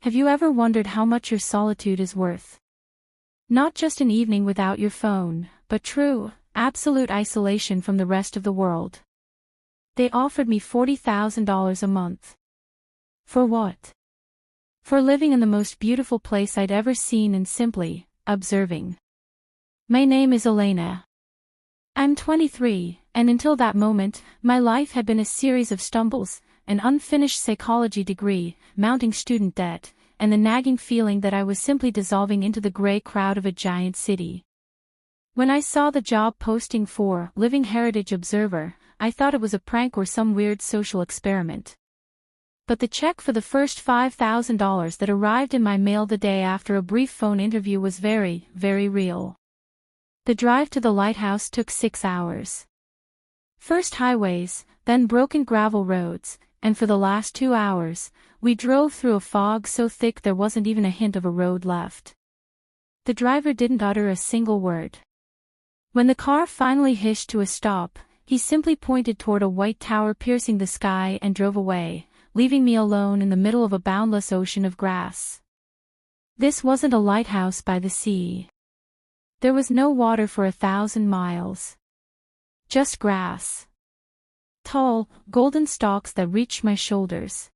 Have you ever wondered how much your solitude is worth? Not just an evening without your phone, but true, absolute isolation from the rest of the world. They offered me $40,000 a month. For what? For living in the most beautiful place I'd ever seen and simply observing. My name is Elena. I'm 23, and until that moment, my life had been a series of stumbles, an unfinished psychology degree, mounting student debt, and the nagging feeling that I was simply dissolving into the gray crowd of a giant city. When I saw the job posting for Living Heritage Observer, I thought it was a prank or some weird social experiment. But the check for the first $5,000 that arrived in my mail the day after a brief phone interview was very, very real. The drive to the lighthouse took 6 hours. First highways, then broken gravel roads, and for the last 2 hours, we drove through a fog so thick there wasn't even a hint of a road left. The driver didn't utter a single word. When the car finally hitched to a stop, he simply pointed toward a white tower piercing the sky and drove away, leaving me alone in the middle of a boundless ocean of grass. This wasn't a lighthouse by the sea. There was no water for 1,000 miles. Just grass. Tall, golden stalks that reached my shoulders.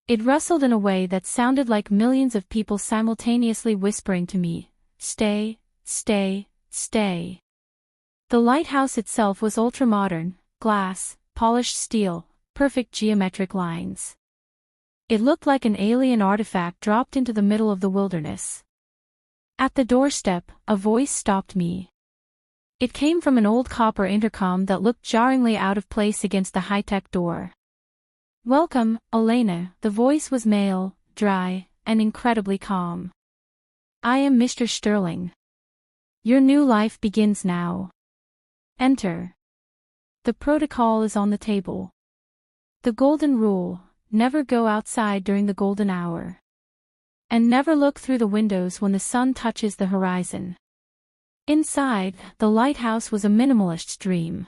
It rustled in a way that sounded like millions of people simultaneously whispering to me, "Stay, stay, stay." The lighthouse itself was ultra-modern, glass, polished steel, perfect geometric lines. It looked like an alien artifact dropped into the middle of the wilderness. At the doorstep, a voice stopped me. It came from an old copper intercom that looked jarringly out of place against the high-tech door. "Welcome, Elena," the voice was male, dry, and incredibly calm. "I am Mr. Sterling. Your new life begins now. Enter. The protocol is on the table. The golden rule, never go outside during the golden hour. And never look through the windows when the sun touches the horizon." Inside, the lighthouse was a minimalist's dream.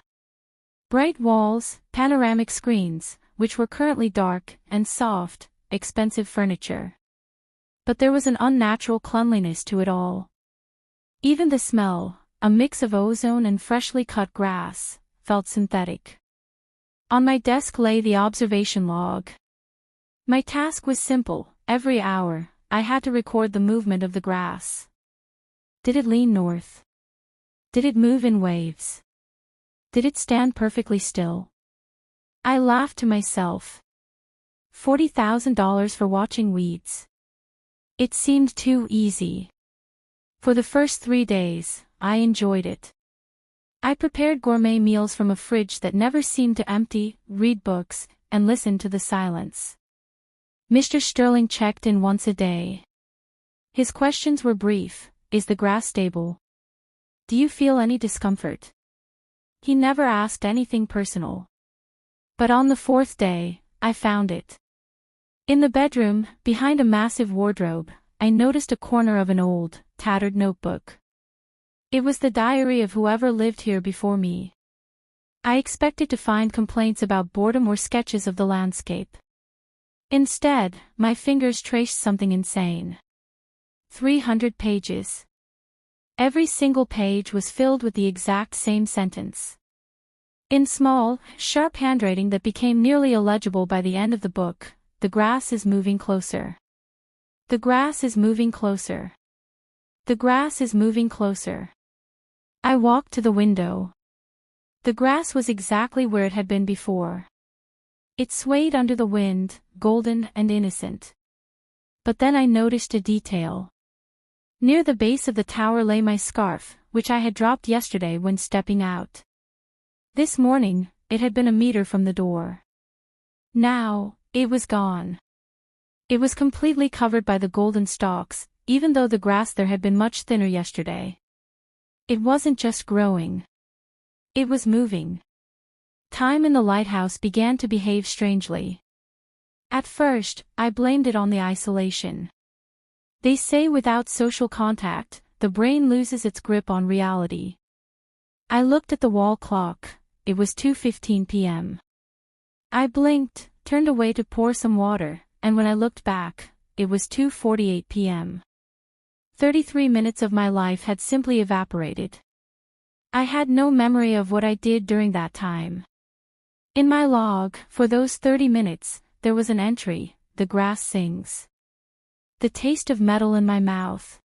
Bright walls, panoramic screens, which were currently dark, and soft, expensive furniture. But there was an unnatural cleanliness to it all. Even the smell, a mix of ozone and freshly cut grass, felt synthetic. On my desk lay the observation log. My task was simple: every hour, I had to record the movement of the grass. Did it lean north? Did it move in waves? Did it stand perfectly still? I laughed to myself. $40,000 for watching weeds. It seemed too easy. For the first 3 days, I enjoyed it. I prepared gourmet meals from a fridge that never seemed to empty, read books, and listen to the silence. Mr. Sterling checked in once a day. His questions were brief: "Is the grass stable? Do you feel any discomfort?" He never asked anything personal. But on the 4th day, I found it. In the bedroom, behind a massive wardrobe, I noticed a corner of an old, tattered notebook. It was the diary of whoever lived here before me. I expected to find complaints about boredom or sketches of the landscape. Instead, my fingers traced something insane. 300 pages. Every single page was filled with the exact same sentence. In small, sharp handwriting that became nearly illegible by the end of the book, "The grass is moving closer. The grass is moving closer. The grass is moving closer." I walked to the window. The grass was exactly where it had been before. It swayed under the wind, golden and innocent. But then I noticed a detail. Near the base of the tower lay my scarf, which I had dropped yesterday when stepping out. This morning, it had been a meter from the door. Now, it was gone. It was completely covered by the golden stalks, even though the grass there had been much thinner yesterday. It wasn't just growing. It was moving. Time in the lighthouse began to behave strangely. At first, I blamed it on the isolation. They say without social contact, the brain loses its grip on reality. I looked at the wall clock. It was 2:15 p.m. I blinked, turned away to pour some water, and when I looked back, it was 2:48 p.m. 33 minutes of my life had simply evaporated. I had no memory of what I did during that time. In my log, for those 30 minutes, there was an entry: the grass sings. The taste of metal in my mouth.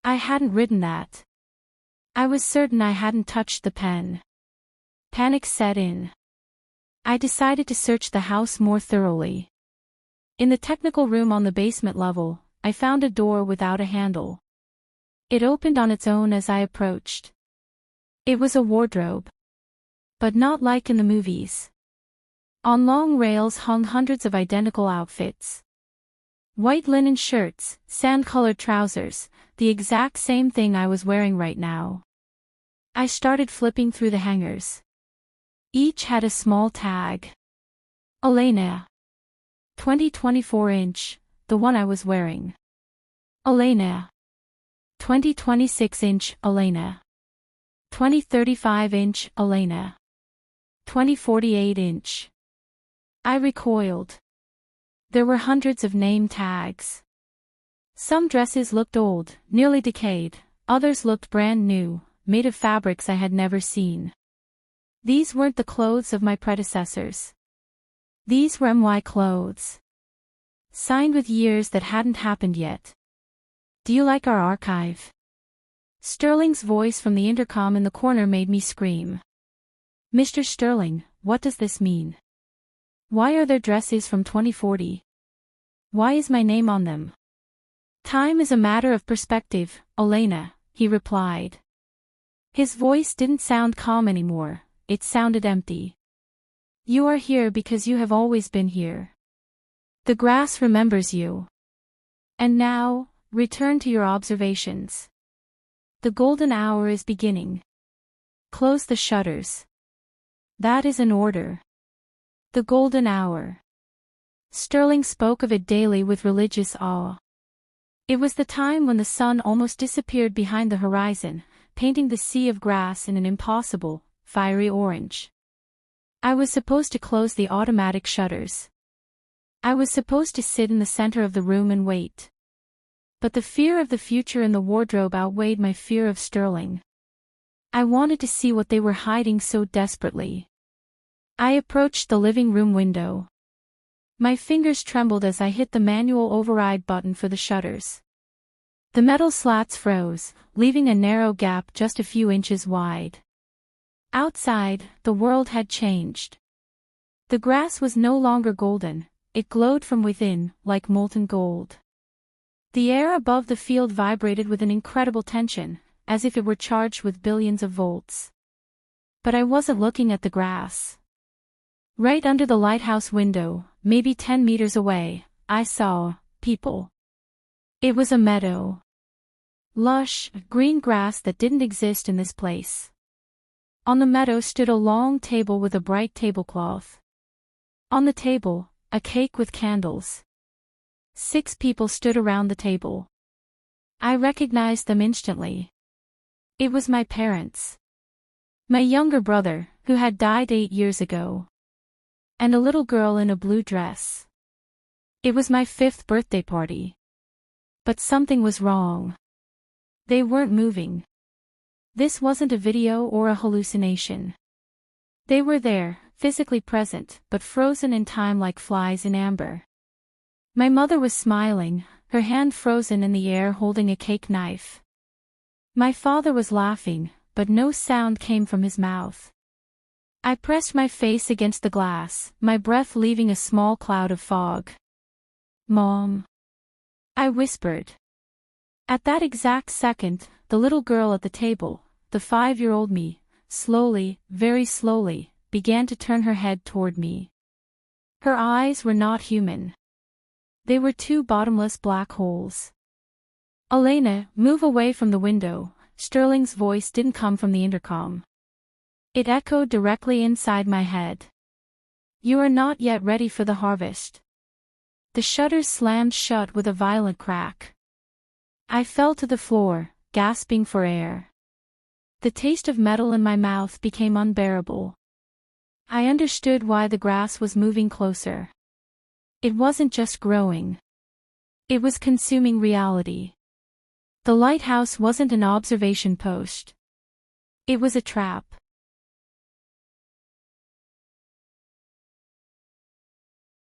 I hadn't written that. I was certain I hadn't touched the pen. Panic set in. I decided to search the house more thoroughly. In the technical room on the basement level, I found a door without a handle. It opened on its own as I approached. It was a wardrobe. But not like in the movies. On long rails hung hundreds of identical outfits. White linen shirts, sand-colored trousers, the exact same thing I was wearing right now. I started flipping through the hangers. Each had a small tag. Elena. 20-24-inch, the one I was wearing. Elena. 20-26-inch, Elena. 20-35-inch, Elena. 20-48-inch. I recoiled. There were hundreds of name tags. Some dresses looked old, nearly decayed, others looked brand new, made of fabrics I had never seen. These weren't the clothes of my predecessors. These were my clothes. Signed with years that hadn't happened yet. Do you like our archive? Sterling's voice from the intercom in the corner made me scream. Mr. Sterling, what does this mean? Why are there dresses from 2040? Why is my name on them? Time is a matter of perspective, Elena, he replied. His voice didn't sound calm anymore, it sounded empty. You are here because you have always been here. The grass remembers you. And now, return to your observations. The golden hour is beginning. Close the shutters. That is an order. The golden hour. Sterling spoke of it daily with religious awe. It was the time when the sun almost disappeared behind the horizon, painting the sea of grass in an impossible, fiery orange. I was supposed to close the automatic shutters. I was supposed to sit in the center of the room and wait. But the fear of the future in the wardrobe outweighed my fear of Sterling. I wanted to see what they were hiding so desperately. I approached the living room window. My fingers trembled as I hit the manual override button for the shutters. The metal slats froze, leaving a narrow gap just a few inches wide. Outside, the world had changed. The grass was no longer golden, it glowed from within, like molten gold. The air above the field vibrated with an incredible tension, as if it were charged with billions of volts. But I wasn't looking at the grass. Right under the lighthouse window, maybe 10 meters away, I saw people. It was a meadow. Lush, green grass that didn't exist in this place. On the meadow stood a long table with a bright tablecloth. On the table, a cake with candles. 6 people stood around the table. I recognized them instantly. It was my parents. My younger brother, who had died 8 years ago. And a little girl in a blue dress. It was my 5th birthday party. But something was wrong. They weren't moving. This wasn't a video or a hallucination. They were there, physically present, but frozen in time like flies in amber. My mother was smiling, her hand frozen in the air holding a cake knife. My father was laughing, but no sound came from his mouth. I pressed my face against the glass, my breath leaving a small cloud of fog. Mom. I whispered. At that exact second, the little girl at the table, the 5-year-old me, slowly, very slowly, began to turn her head toward me. Her eyes were not human. They were 2 bottomless black holes. Elena, move away from the window. Sterling's voice didn't come from the intercom. It echoed directly inside my head. You are not yet ready for the harvest. The shutters slammed shut with a violent crack. I fell to the floor, gasping for air. The taste of metal in my mouth became unbearable. I understood why the grass was moving closer. It wasn't just growing. It was consuming reality. The lighthouse wasn't an observation post. It was a trap.